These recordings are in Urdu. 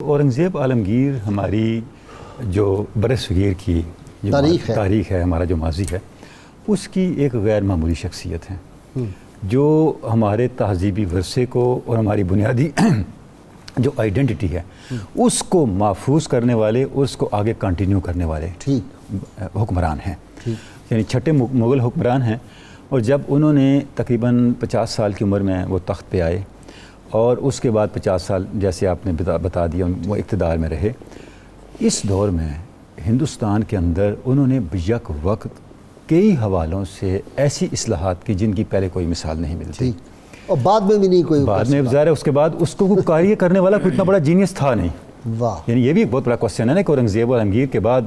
اورنگزیب عالمگیر ہماری جو برصغیر کی تاریخ ہے، ہمارا جو ماضی ہے، اس کی ایک غیر معمولی شخصیت ہے جو ہمارے تہذیبی ورثے کو اور ہماری بنیادی جو آئیڈینٹی ہے اس کو محفوظ کرنے والے اور اس کو آگے کنٹینیو کرنے والے حکمران ہیں، یعنی چھٹے مغل حکمران ہیں۔ اور جب انہوں نے تقریباً 50 سال کی عمر میں وہ تخت پہ آئے اور اس کے بعد 50 سال جیسے آپ نے بتا دیا وہ اقتدار میں رہے، اس دور میں ہندوستان کے اندر انہوں نے یک وقت کئی حوالوں سے ایسی اصلاحات کی جن کی پہلے کوئی مثال نہیں ملتی، اور بعد میں بھی نہیں کوئی، بعد میں ظاہر ہے اس کے بعد اس کو کاریہ کرنے والا کوئی اتنا بڑا جینیس تھا نہیں۔ یعنی یہ بھی ایک بہت بڑا کوسچن ہے نا کہ اورنگزیب عالمگیر کے بعد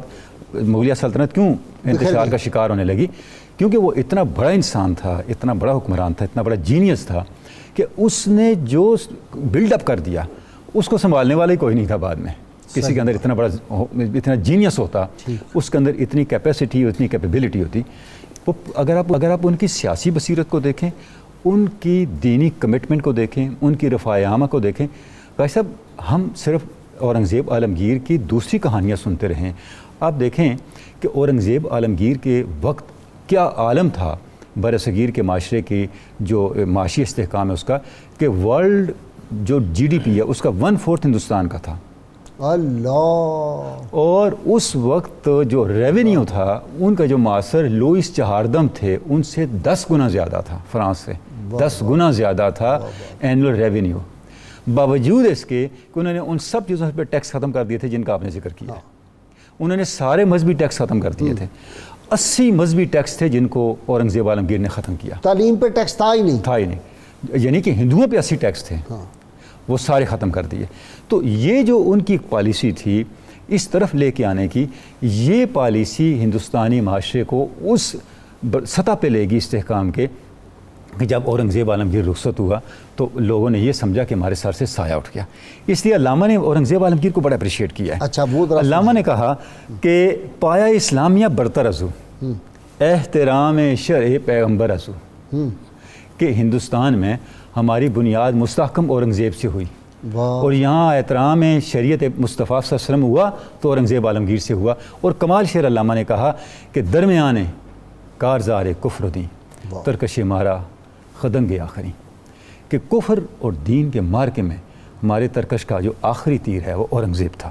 مغلیہ سلطنت کیوں انتشار کا شکار ہونے لگی، کیونکہ وہ اتنا بڑا انسان تھا، اتنا بڑا حکمران تھا، اتنا بڑا جینیس تھا کہ اس نے جو بلڈ اپ کر دیا اس کو سنبھالنے والا ہی کوئی نہیں تھا۔ بعد میں کسی کے اندر اتنا بڑا اتنا جینیس ہوتا، اس کے اندر اتنی کیپیسٹی اتنی کیپیبلٹی ہوتی، وہ اگر آپ ان کی سیاسی بصیرت کو دیکھیں، ان کی دینی کمٹمنٹ کو دیکھیں، ان کی رفاع عامہ کو دیکھیں، بھائی صاحب ہم صرف اورنگزیب عالمگیر کی دوسری کہانیاں سنتے رہیں۔ آپ دیکھیں کہ اورنگزیب عالمگیر کے وقت کیا عالم تھا برصغیر کے معاشرے کی جو معاشی استحکام ہے اس کا، کہ ورلڈ جو جی ڈی پی ہے اس کا 1/4 ہندوستان کا تھا، اللہ، اور اس وقت جو ریونیو تھا ان کا جو معاصر لوئس چہاردم تھے ان سے 10 گنا زیادہ تھا، فرانس سے 10 گنا زیادہ تھا اینول ریونیو، باوجود اس کے کہ انہوں نے ان سب چیزوں پہ ٹیکس ختم کر دیے تھے جن کا آپ نے ذکر کیا۔ انہوں نے سارے مذہبی ٹیکس ختم کر دیے تھے، 80 مذہبی ٹیکس تھے جن کو اورنگزیب عالمگیر نے ختم کیا۔ تعلیم پہ ٹیکس تھا ہی نہیں، یعنی کہ ہندوؤں پہ 80 ٹیکس تھے، وہ سارے ختم کر دیے۔ تو یہ جو ان کی پالیسی تھی اس طرف لے کے آنے کی، یہ پالیسی ہندوستانی معاشرے کو اس سطح پہ لے گی استحکام کے کہ جب اورنگزیب عالمگیر رخصت ہوا تو لوگوں نے یہ سمجھا کہ ہمارے سر سے سایہ اٹھ گیا۔ اس لیے علامہ نے اورنگزیب عالمگیر کو بڑا اپریشیٹ کیا ہے۔ اچھا، وہ علامہ نے کہا کہ پایا اسلامیہ برتر ازو احترام شرع پیغمبر ازو، کہ ہندوستان میں ہماری بنیاد مستحکم اورنگزیب سے ہوئی، اور یہاں احترام شریعت مصطفیٰ صلی اللہ علیہ وسلم ہوا تو اورنگزیب عالمگیر سے ہوا۔ اور کمال شعر علامہ نے کہا کہ درمیان کارزار کفر دیں ترکش مارا خدنگ آخری، کہ کفر اور دین کے مارکے میں ہمارے ترکش کا جو آخری تیر ہے وہ اورنگزیب تھا۔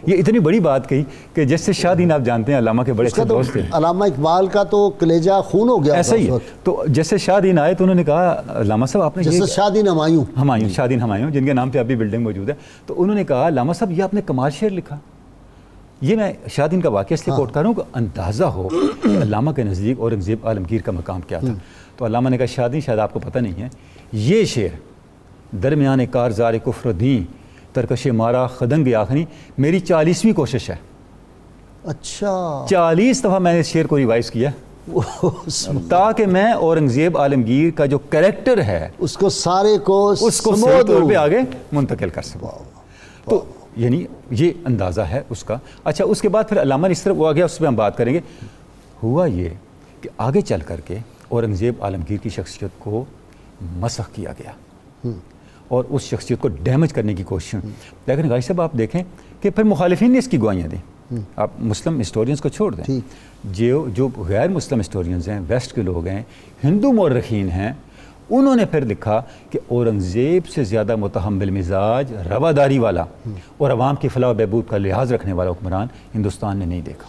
یہ اتنی بڑی بات کہی کہ جیسے شاہ دین آپ جانتے ہیں علامہ کے بڑے اچھے دوست تھے، علامہ اقبال کا تو کلیجہ خون ہو گیا ایسا ہی۔ تو جیسے شاہ دین آئے تو انہوں نے کہا علامہ صاحب آپ نے جیسے شاہ دین ہمایوں جن کے نام پہ ابھی بلڈنگ موجود ہے، تو انہوں نے کہا علامہ صاحب یہ آپ نے کمال شعر لکھا۔ یہ میں شاہ دین کا واقعہ اس لیے کوٹ کر رہا ہوں کہ اندازہ ہو کہ علامہ کے نزدیک اورنگزیب عالمگیر کا مقام کیا تھا۔ تو علامہ نے کہا شاہ دین شاید آپ کو پتہ نہیں ہے، یہ شعر درمیان کارزار کفر دیں ترکش مارا خدنگ آخری میری 40ویں کوشش ہے۔ اچھا، 40 دفعہ میں نے اس شعر کو ریوائز کیا تاکہ میں اورنگزیب عالمگیر کا جو کریکٹر ہے اس کو سارے کو اس کو صحیح طور پہ آگے منتقل کر سکوں۔ تو یعنی یہ اندازہ ہے اس کا۔ اچھا، اس کے بعد پھر علامہ اس طرح وہ آگیا، اس پہ ہم بات کریں گے۔ ہوا یہ کہ آگے چل کر کے اورنگزیب عالمگیر کی شخصیت کو مسخ کیا گیا اور اس شخصیت کو ڈیمیج کرنے کی کوشش، لیکن غازی صاحب آپ دیکھیں کہ پھر مخالفین نے اس کی گواہیاں دیں۔ آپ مسلم ہسٹورینز کو چھوڑ دیں، جو غیر مسلم ہسٹورینز ہیں، ویسٹ کے لوگ ہیں، ہندو مورخین ہیں، انہوں نے پھر لکھا کہ اورنگزیب سے زیادہ متحمل مزاج، رواداری والا اور عوام کی فلاح و بہبود کا لحاظ رکھنے والا حکمران ہندوستان نے نہیں دیکھا۔